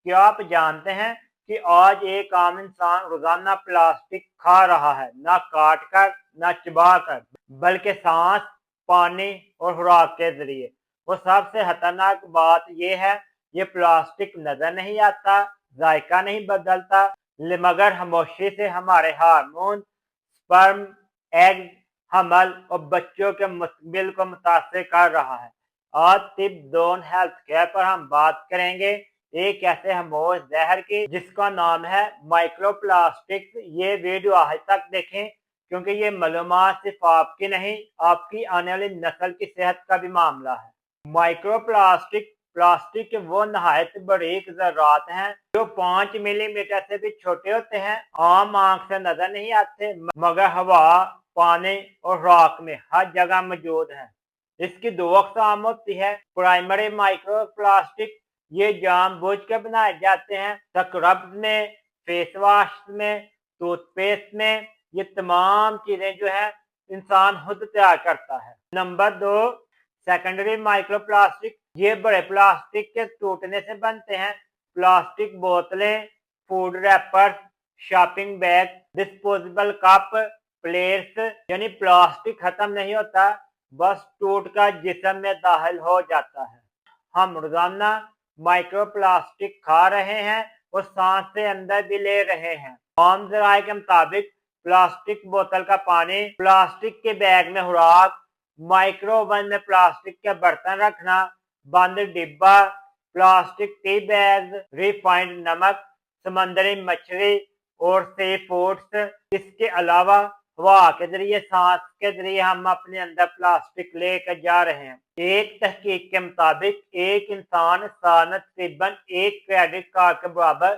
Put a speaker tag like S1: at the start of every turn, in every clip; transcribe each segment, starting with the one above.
S1: क्या आप जानते हैं कि आज एक आम इंसान रोजाना प्लास्टिक खा रहा है, ना काट कर ना चबा कर, बल्कि सांस, पानी और खुराक के जरिए। वो सबसे खतरनाक बात यह है, ये प्लास्टिक नजर नहीं आता, जायका नहीं बदलता, मगर खामोशी से हमारे हार्मोन, स्पर्म, एग, हमल और बच्चों के मुस्तकबिल को मुतासर कर रहा है। आज टिप जोन हेल्थ केयर पर हम बात करेंगे एक ऐसे खामोश जहर की जिसका नाम है माइक्रोप्लास्टिक। ये वीडियो आखिर तक देखें क्योंकि ये मालूमात सिर्फ आपकी नहीं, आपकी आने वाली नस्ल की सेहत का भी मामला है। माइक्रोप्लास्टिक प्लास्टिक के वो नहायत बारीक ज़रात हैं जो 5 मिलीमीटर से भी छोटे होते हैं। आम आंख से नजर नहीं आते, मगर हवा, पानी और राख में हर जगह मौजूद है। इसकी दो अक़साम होती है। प्राइमरी माइक्रोप्लास्टिक, ये जानबूझ के बनाए जाते हैं, स्क्रब में, फेस वॉश में, टूथपेस्ट में। ये तमाम चीजें जो है इंसान खुद तैयार करता है। नंबर 2, सेकेंडरी माइक्रोप्लास्टिक, ये बड़े प्लास्टिक के टूटने से बनते हैं। प्लास्टिक बोतलें, food rappers, shopping bag, disposable cup, plates. यानी प्लास्टिक खत्म नहीं होता, बस टूट कर जिस्म में दाखिल हो जाता है। हम रोजाना माइक्रोप्लास्टिक खा रहे हैं और सांस से अंदर भी ले रहे हैं। आम ज़राए के मुताबिक प्लास्टिक बोतल का पानी, प्लास्टिक के बैग में खुराक, माइक्रोवेव में प्लास्टिक के बर्तन रखना, बंद डिब्बा, प्लास्टिक टी बैग, रिफाइंड नमक, समंदरी मछली और सी फूड्स। इसके अलावा हवा के जरिए, सांस के जरिए हम अपने अंदर प्लास्टिक लेकर जा रहे हैं। एक तहकीक के मुताबिक एक इंसान सालाना तकरीबन 1 क्रेडिट कार्ड के बराबर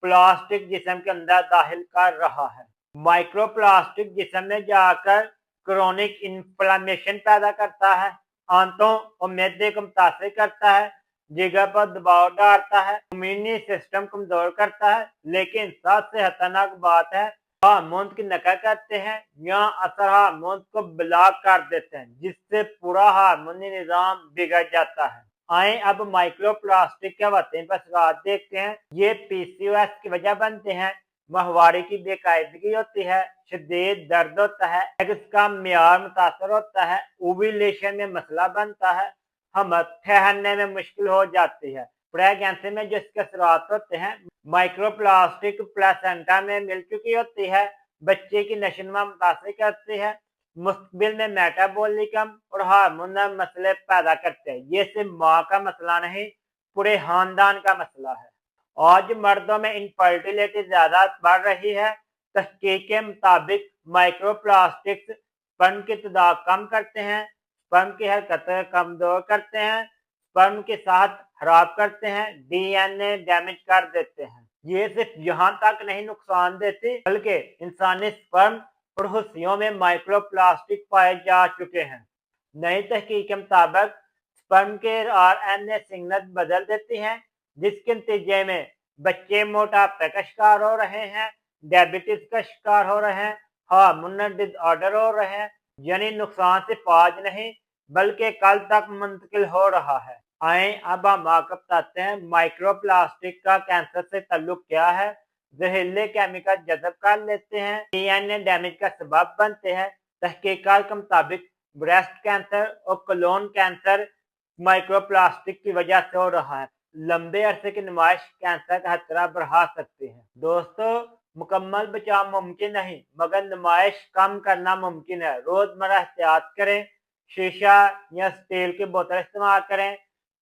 S1: प्लास्टिक जिस्म के अंदर दाखिल कर रहा है। माइक्रोप्लास्टिक जिस्म में जाकर क्रोनिक इन्फ्लेमेशन पैदा करता है, आंतों और मैदे को मुतासर करता है, जिगर पर दबाव डालता है, इम्यूनी सिस्टम कमजोर करता है। लेकिन सबसे खतरनाक बात है, हार्मोन की नकल करते हैं या असर हार्मोन को ब्लॉक कर देते हैं, जिससे पूरा हार्मोनी निजाम बिगड़ जाता है। आए अब माइक्रोप्लास्टिक के वतन पर असरात देखते हैं। ये पीसीओएस की वजह बनते हैं, माहवारी की बेकायदगी होती है, शदीद दर्द होता है, एग्स का मियार मुतासर होता है, ओव्यूलेशन में मसला बनता है, हम ठहरने में मुश्किल हो जाती है। प्रेगनेंसी में जो इसके असरात होते हैं, माइक्रोप्लास्टिक प्लेसेंटा में मिल चुकी होती है, बच्चे की नशोनुमा मुतासर करती है, मुस्तकबिल में मेटाबॉलिज्म और हार्मोनल मसले पैदा करते हैं। ये सिर्फ माँ का मसला नहीं, पूरे खानदान का मसला है। आज मर्दों में इनफर्टिलिटी ज्यादा बढ़ रही है। तहकीक के मुताबिक माइक्रोप्लास्टिक्स स्पर्म की तादाद कम करते हैं, स्पर्म की हरकत कमजोर करते हैं, स्पर्म के साथ खराब करते हैं, डीएनए डैमेज कर देते हैं। ये सिर्फ यहाँ तक नहीं नुकसान देते, बल्कि इंसानी स्पर्म और हुस्सियों में माइक्रोप्लास्टिक पाए जा चुके हैं। नई तहकीक के मुताबिक स्पर्म के आरएनए सिग्नल बदल देती हैं, जिसके नतीजे में बच्चे मोटापे का शिकार हो रहे हैं, डायबिटीज का शिकार हो रहे हैं, हार्मोनल डिसऑर्डर हो रहे हैं। यानी नुकसान सिर्फ आज नहीं बल्कि कल तक मुंतकिल हो रहा है। आए अब हम आपको बताते हैं माइक्रोप्लास्टिक का कैंसर से ताल्लुक क्या है। जहरीले केमिकल जज़ब कर लेते हैं, डीएनए डैमेज का सबब बनते हैं। तहकीकात के मुताबिक ब्रेस्ट कैंसर और कोलोन कैंसर माइक्रोप्लास्टिक की वजह से हो रहा है। लंबे अरसे की नुमाइश कैंसर का खतरा बढ़ा सकती है। दोस्तों, मुकम्मल बचाव मुमकिन नहीं, मगर नुमाइश कम करना मुमकिन है। रोजमर्रा एहतियात करें, शीशा या स्टील की बोतल इस्तेमाल करें,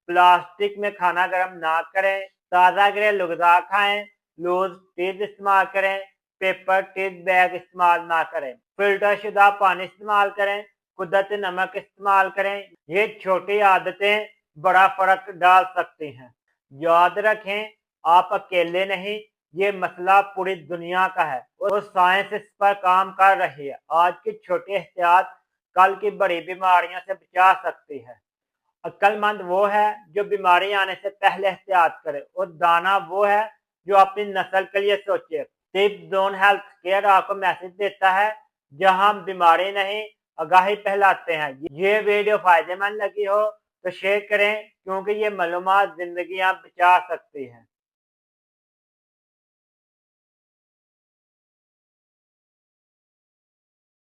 S1: प्लास्टिक में खाना गर्म ना करें, ताज़ा घरेलू ग़िज़ा खाएं, लूज टीथ इस्तेमाल करें, पेपर टीथ बैग इस्तेमाल ना करें, फिल्टर शुदा पानी इस्तेमाल करें, कुदरती नमक इस्तेमाल करें। ये छोटी आदतें बड़ा फर्क डाल सकती हैं। याद रखें, आप अकेले नहीं, ये मसला पूरी दुनिया का है और साइंस इस पर काम कर रही है। आज की छोटी एहतियात कल की बड़ी बीमारियों से बचा सकती है। अक्लमंद वो है जो बीमारी आने से पहले एहतियात करे, और दाना वो है जो अपनी नस्ल के लिए सोचे। टिप जोन हेल्थ केयर आपको मैसेज देता है, जहां हम बीमारी नहीं आगाही फैलाते हैं। ये वीडियो फायदेमंद लगी हो तो शेयर करें, क्योंकि ये मालूमात जिंदगियां बचा सकती हैं।